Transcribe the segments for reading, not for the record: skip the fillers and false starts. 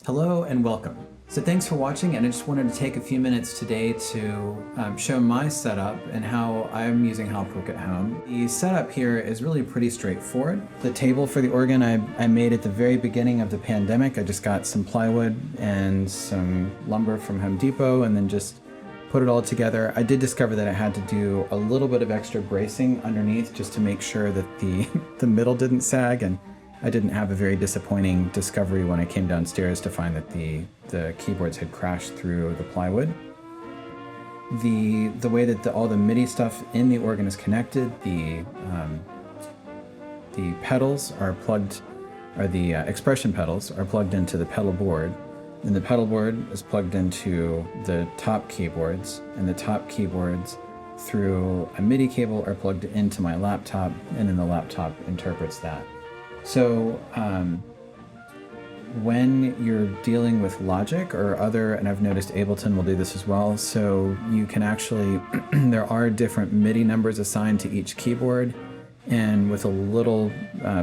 Hello and welcome. So thanks for watching, and I just wanted to take a few minutes today to show my setup and how I'm using Hauptwerk at home. The setup here is really pretty straightforward. The table for the organ I made at the very beginning of the pandemic. I just got some plywood and some lumber from Home Depot and then just put it all together. I did discover that I had to do a little bit of extra bracing underneath just to make sure that the middle didn't sag, and I didn't have a very disappointing discovery when I came downstairs to find that the keyboards had crashed through the plywood. The way that all the MIDI stuff in the organ is connected, the pedals are plugged, or the expression pedals are plugged into the pedal board, and the pedal board is plugged into the top keyboards, and the top keyboards through a MIDI cable are plugged into my laptop, and then the laptop interprets that. So when you're dealing with Logic or other, and I've noticed Ableton will do this as well, so you can actually, there are different MIDI numbers assigned to each keyboard, and with a little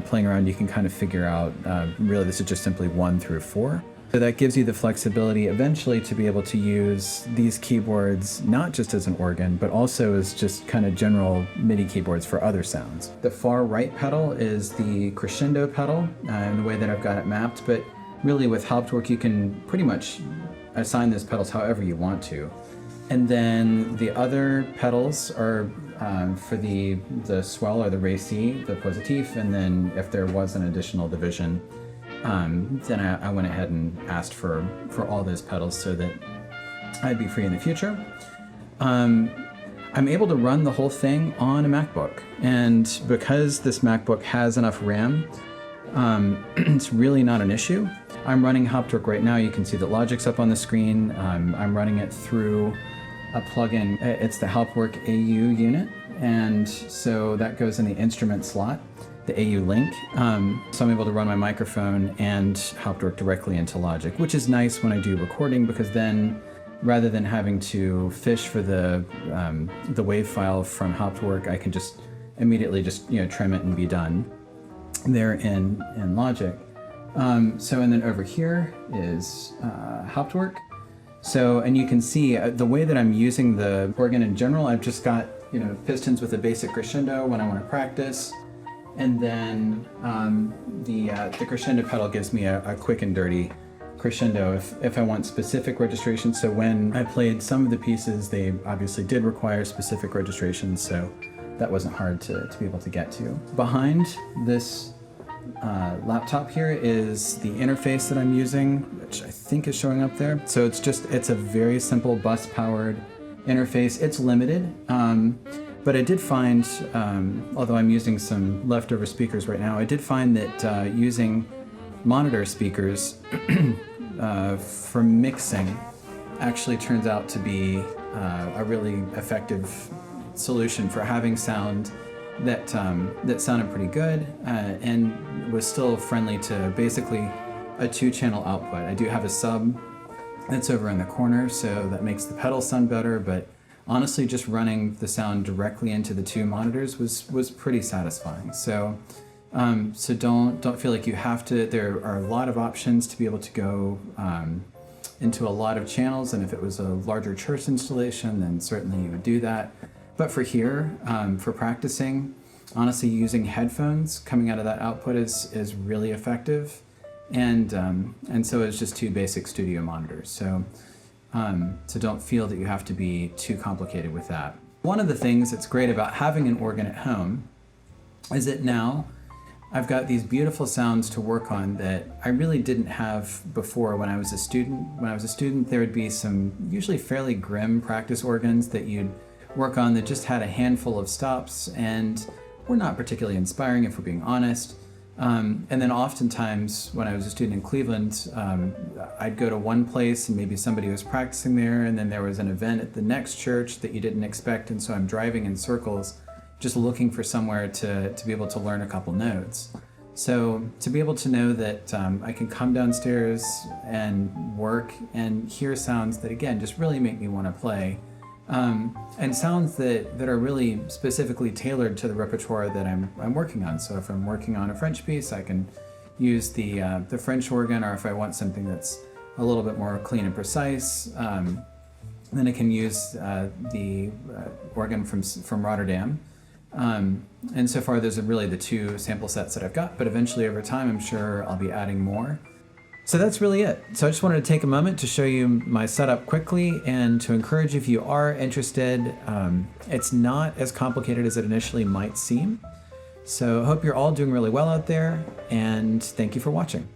playing around you can kind of figure out, really this is just simply 1 through 4. So that gives you the flexibility eventually to be able to use these keyboards not just as an organ, but also as just kind of general MIDI keyboards for other sounds. The far right pedal is the crescendo pedal in the way that I've got it mapped, but really with Hauptwerk you can pretty much assign those pedals however you want to. And then the other pedals are for the swell or the récit, the positif, and then if there was an additional division, then I went ahead and asked for all those pedals so that I'd be free in the future. I'm able to run the whole thing on a MacBook, and because this MacBook has enough RAM, it's really not an issue. I'm running Hauptwerk right now. You can see that Logic's up on the screen. I'm running it through a plugin. It's the Hauptwerk AU unit, and so that goes in the instrument slot, the AU link. So I'm able to run my microphone and Hauptwerk directly into Logic, which is nice when I do recording, because then rather than having to fish for the WAV file from Hauptwerk, I can just immediately just trim it and be done there in Logic. So and then over here is Hauptwerk. So, and you can see the way that I'm using the organ in general, I've just got pistons with a basic crescendo when I want to practice. And then the crescendo pedal gives me a quick and dirty crescendo if I want specific registration. So when I played some of the pieces, they obviously did require specific registration, so that wasn't hard to be able to get to. Behind this laptop here is the interface that I'm using, which I think is showing up there. So it's a very simple bus-powered interface. It's limited. But I did find, although I'm using some leftover speakers right now, I did find that using monitor speakers for mixing actually turns out to be a really effective solution for having sound that sounded pretty good and was still friendly to basically a 2-channel output. I do have a sub that's over in the corner, so that makes the pedals sound better, but honestly, just running the sound directly into the 2 monitors was pretty satisfying. So, so don't feel like you have to. There are a lot of options to be able to go into a lot of channels, and if it was a larger church installation, then certainly you would do that. But for here, for practicing, honestly, using headphones coming out of that output is really effective, and so it's just 2 basic studio monitors. So don't feel that you have to be too complicated with that. One of the things that's great about having an organ at home is that now I've got these beautiful sounds to work on that I really didn't have before when I was a student. When I was a student, there would be some usually fairly grim practice organs that you'd work on that just had a handful of stops and were not particularly inspiring, if we're being honest. And then oftentimes when I was a student in Cleveland, I'd go to one place and maybe somebody was practicing there, and then there was an event at the next church that you didn't expect, and so I'm driving in circles just looking for somewhere to be able to learn a couple notes. So to be able to know that I can come downstairs and work and hear sounds that again just really make me want to play, and sounds that are really specifically tailored to the repertoire that I'm working on. So if I'm working on a French piece, I can use the French organ, or if I want something that's a little bit more clean and precise. Then I can use the organ from Rotterdam. And so far those are really the two sample sets that I've got, but eventually over time I'm sure I'll be adding more. So that's really it. So I just wanted to take a moment to show you my setup quickly and to encourage, if you are interested, it's not as complicated as it initially might seem. So I hope you're all doing really well out there, and thank you for watching.